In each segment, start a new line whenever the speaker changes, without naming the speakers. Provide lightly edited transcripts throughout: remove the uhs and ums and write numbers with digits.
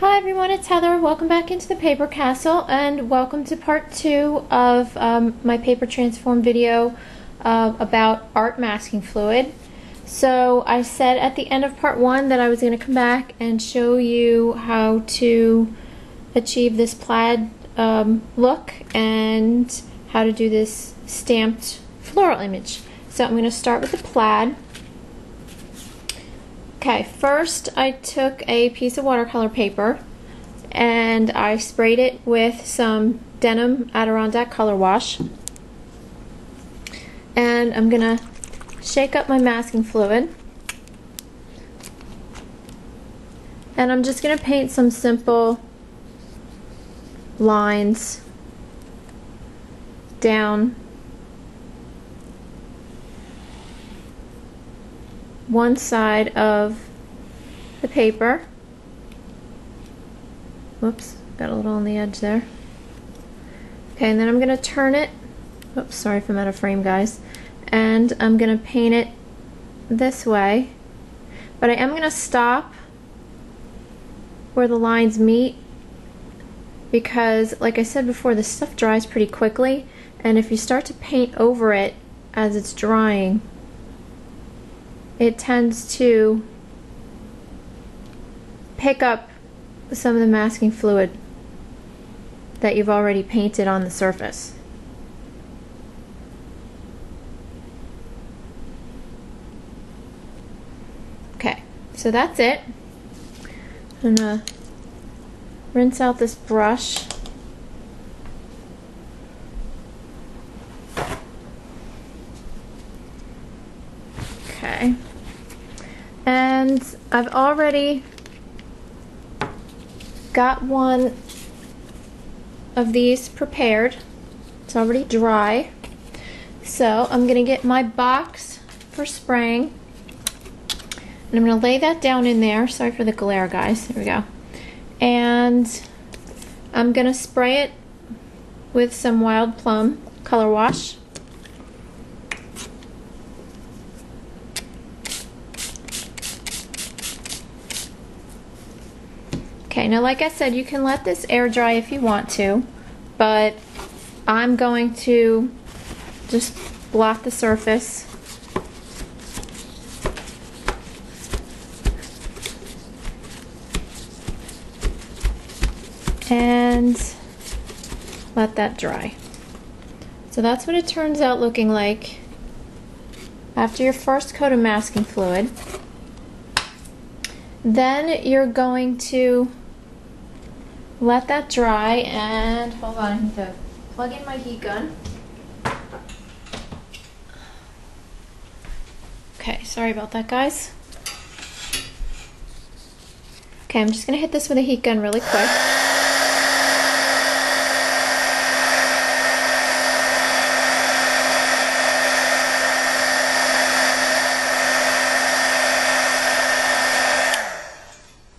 Hi everyone, it's Heather. Welcome back into the Paper Castle and welcome to part 2 of my paper transform video about art masking fluid. So I said at the end of part 1 that I was going to come back and show you how to achieve this plaid look and how to do this stamped floral image. So I'm going to start with the plaid. Okay, first I took a piece of watercolor paper and I sprayed it with some denim Adirondack color wash. And I'm gonna shake up my masking fluid. And I'm just gonna paint some simple lines down one side of the paper. Whoops, got a little on the edge there. Okay, and then I'm going to turn it. Oops, sorry if I'm out of frame, guys. And I'm going to paint it this way. But I am going to stop where the lines meet because, like I said before, this stuff dries pretty quickly. And if you start to paint over it as it's drying, it tends to pick up some of the masking fluid that you've already painted on the surface. Okay, so that's it. I'm gonna rinse out this brush. Okay. And I've already got one of these prepared. It's already dry. So I'm going to get my box for spraying. And I'm going to lay that down in there. Sorry for the glare, guys. There we go. And I'm going to spray it with some Wild Plum color wash. Okay, now like I said, you can let this air dry if you want to, but I'm going to just blot the surface. And let that dry. So that's what it turns out looking like after your first coat of masking fluid. Then you're going to let that dry and hold on, I need to plug in my heat gun. Okay, sorry about that, guys. Okay, I'm just gonna hit this with a heat gun really quick.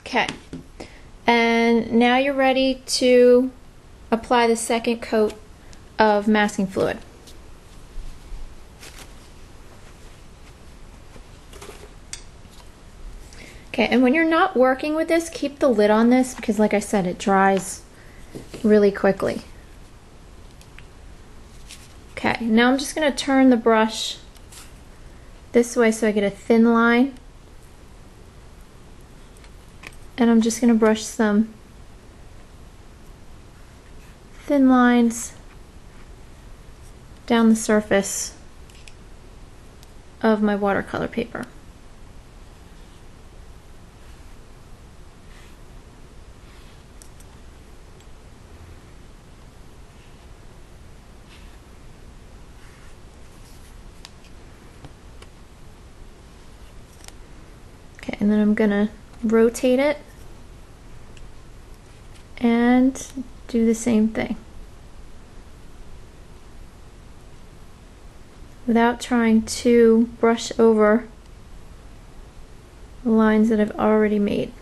Okay. And now you're ready to apply the second coat of masking fluid. Okay, and when you're not working with this, keep the lid on this because, like I said, it dries really quickly. Okay, now I'm just going to turn the brush this way so I get a thin line. And I'm just going to brush some thin lines down the surface of my watercolor paper. Okay, and then I'm going to rotate it and do the same thing without trying to brush over the lines that I've already made.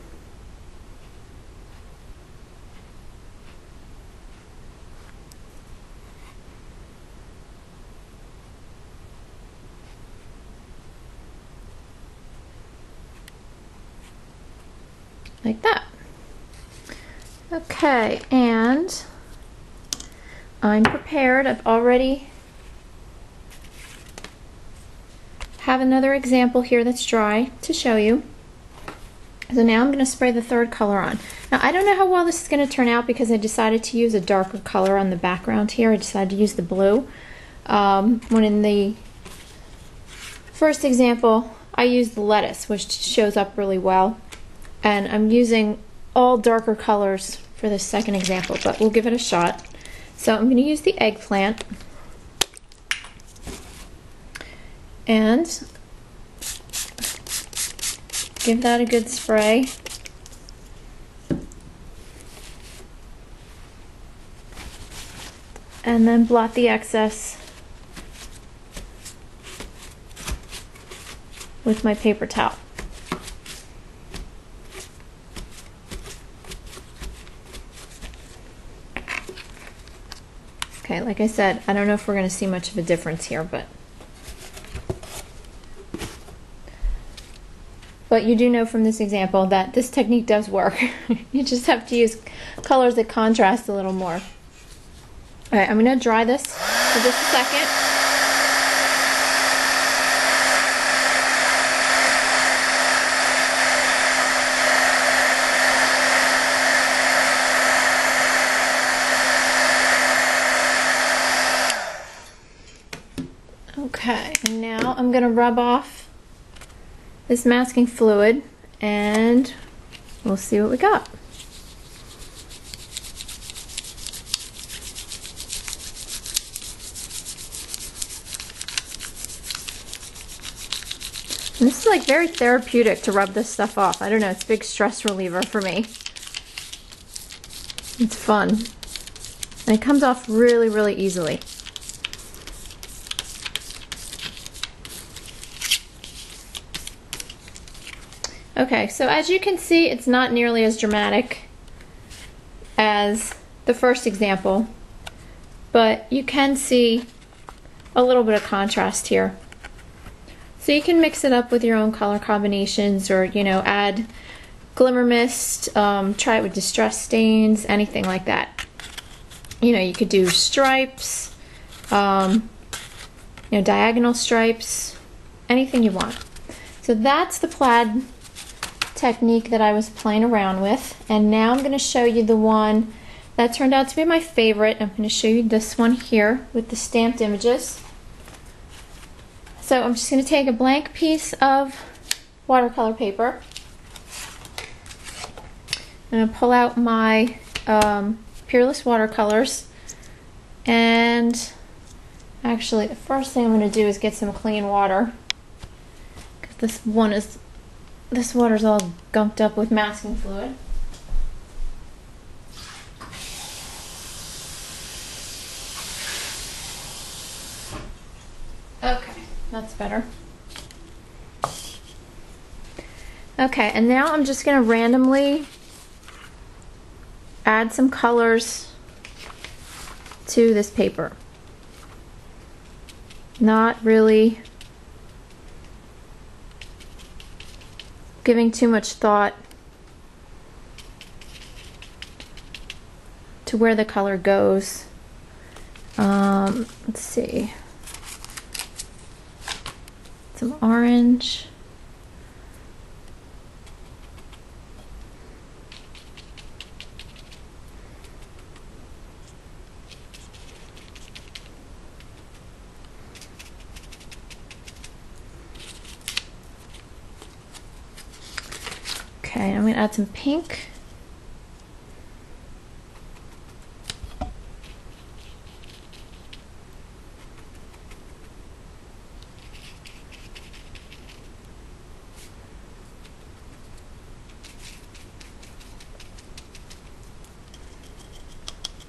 like that. Okay, and I'm prepared. I've already have another example here that's dry to show you. So now I'm going to spray the third color on. Now I don't know how well this is going to turn out because I decided to use a darker color on the background here. I decided to use the blue. When in the first example I used the lettuce, which shows up really well. And I'm using all darker colors for this second example, but we'll give it a shot. So I'm going to use the eggplant. And give that a good spray. And then blot the excess with my paper towel. Okay, like I said, I don't know if we're going to see much of a difference here, but you do know from this example that this technique does work. You just have to use colors that contrast a little more. All right, I'm going to dry this for just a second. Okay, and now I'm going to rub off this masking fluid and we'll see what we got. And this is like very therapeutic to rub this stuff off. I don't know, it's a big stress reliever for me. It's fun. And it comes off really, really easily. Okay, so as you can see, it's not nearly as dramatic as the first example, but you can see a little bit of contrast here. So you can mix it up with your own color combinations, or add glimmer mist, try it with distress stains, anything like that. You could do stripes, diagonal stripes, anything you want. So that's the plaid technique that I was playing around with, and now I'm going to show you the one that turned out to be my favorite. I'm going to show you this one here with the stamped images. So I'm just going to take a blank piece of watercolor paper. I'm going to pull out my Peerless watercolors, and actually the first thing I'm going to do is get some clean water, because this water's all gunked up with masking fluid. Okay, that's better. Okay, and now I'm just going to randomly add some colors to this paper. Not really giving too much thought to where the color goes. Let's see. Some orange. Okay, I'm going to add some pink.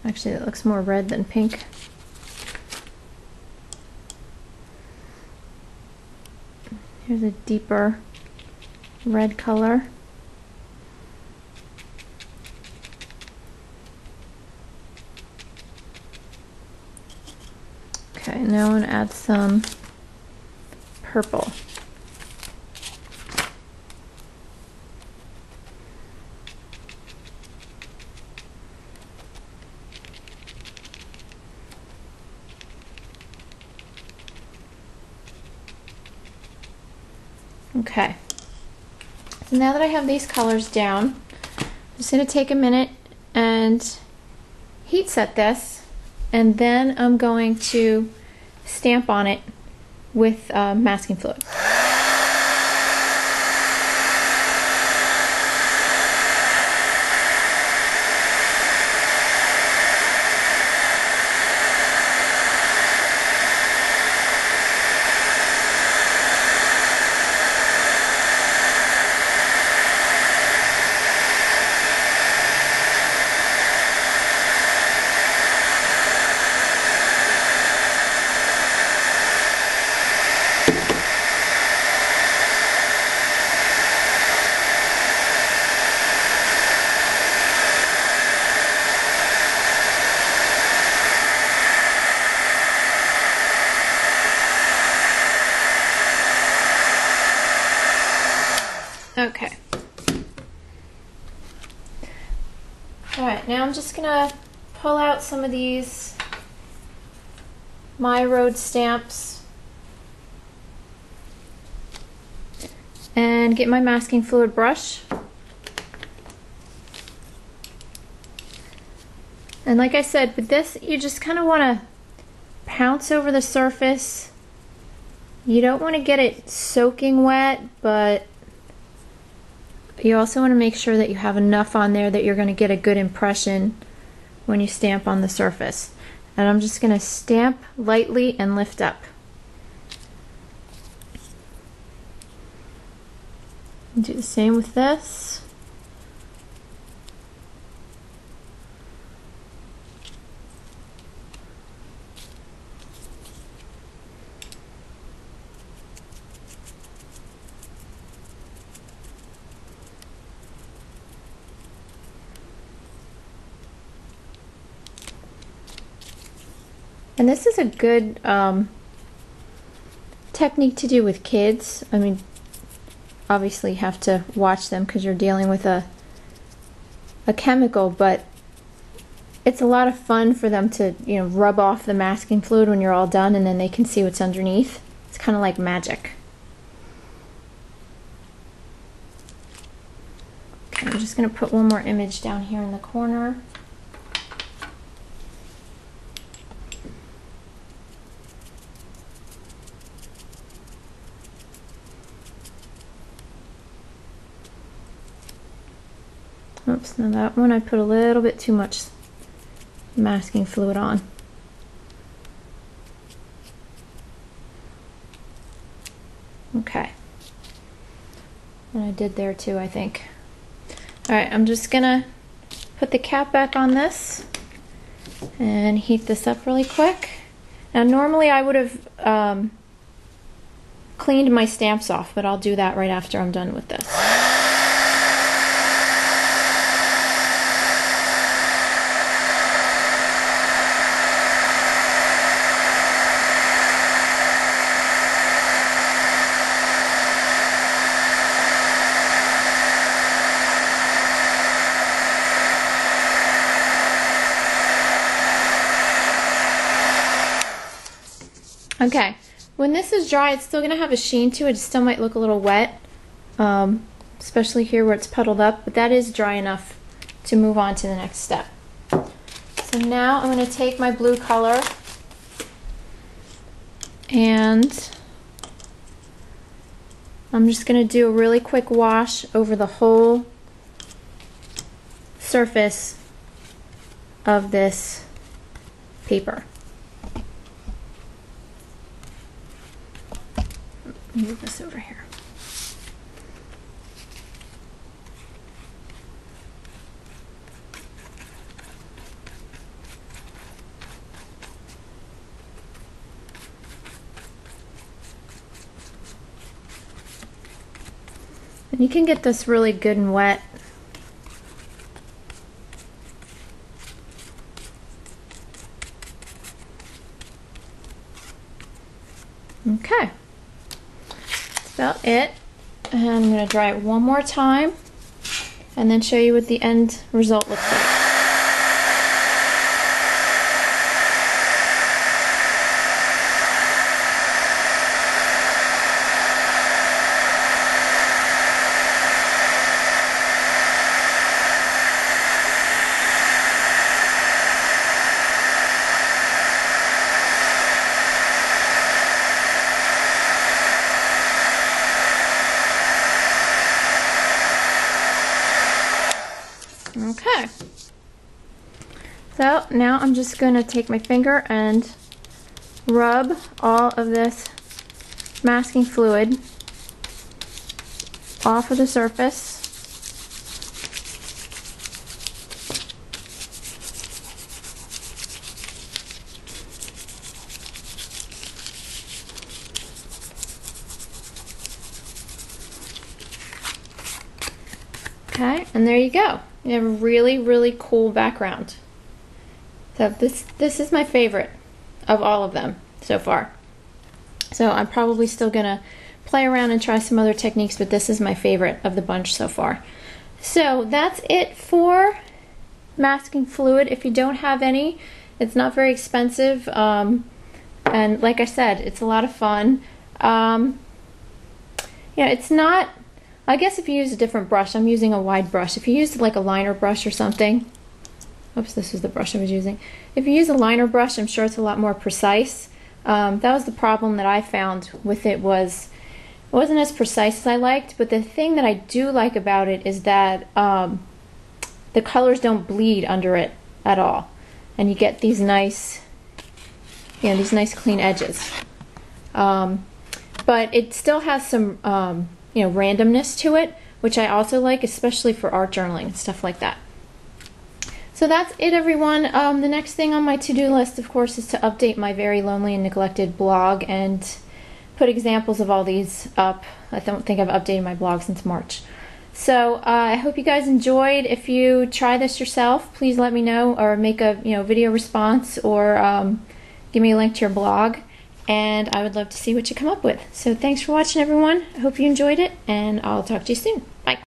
Actually, that looks more red than pink. Here's a deeper red color. Okay, now I'm going to add some purple. Okay. So now that I have these colors down, I'm just going to take a minute and heat set this, and then I'm going to stamp on it with masking fluid. Okay. Alright, now I'm just gonna pull out some of these My Road stamps and get my masking fluid brush. And like I said, with this, you just kind of want to pounce over the surface. You don't want to get it soaking wet, but you also want to make sure that you have enough on there that you're going to get a good impression when you stamp on the surface. And I'm just going to stamp lightly and lift up. Do the same with this. And this is a good technique to do with kids. I mean, obviously you have to watch them because you're dealing with a chemical, but it's a lot of fun for them to, you know, rub off the masking fluid when you're all done, and then they can see what's underneath. It's kind of like magic. Okay, I'm just going to put one more image down here in the corner. Oops, now that one I put a little bit too much masking fluid on. Okay. And I did there too, I think. Alright, I'm just gonna put the cap back on this and heat this up really quick. Now normally I would have cleaned my stamps off, but I'll do that right after I'm done with this. Okay, when this is dry, it's still going to have a sheen to it. It still might look a little wet, especially here where it's puddled up, but that is dry enough to move on to the next step. So now I'm going to take my blue color and I'm just going to do a really quick wash over the whole surface of this paper. Move this over here. And you can get this really good and wet. Okay. About it, and I'm going to dry it one more time and then show you what the end result looks like. now I'm just going to take my finger and rub all of this masking fluid off of the surface. Okay, and there you go. You have a really, really cool background. So this is my favorite of all of them so far. So I'm probably still gonna play around and try some other techniques, but this is my favorite of the bunch so far. So that's it for masking fluid. If you don't have any, it's not very expensive, and like I said, it's a lot of fun. Yeah, it's not. I guess if you use a different brush, I'm using a wide brush. If you use like a liner brush or something, oops, this is the brush I was using. If you use a liner brush, I'm sure it's a lot more precise. That was the problem that I found with it, was it wasn't as precise as I liked, but the thing that I do like about it is that the colors don't bleed under it at all. And you get these nice, you know, these nice clean edges. But it still has some you know, randomness to it, which I also like, especially for art journaling and stuff like that. So that's it, everyone. The next thing on my to-do list, of course, is to update my Very Lonely and Neglected blog and put examples of all these up. I don't think I've updated my blog since March. So I hope you guys enjoyed. If you try this yourself, please let me know, or make a video response, or give me a link to your blog. And I would love to see what you come up with. So thanks for watching, everyone. I hope you enjoyed it, and I'll talk to you soon. Bye.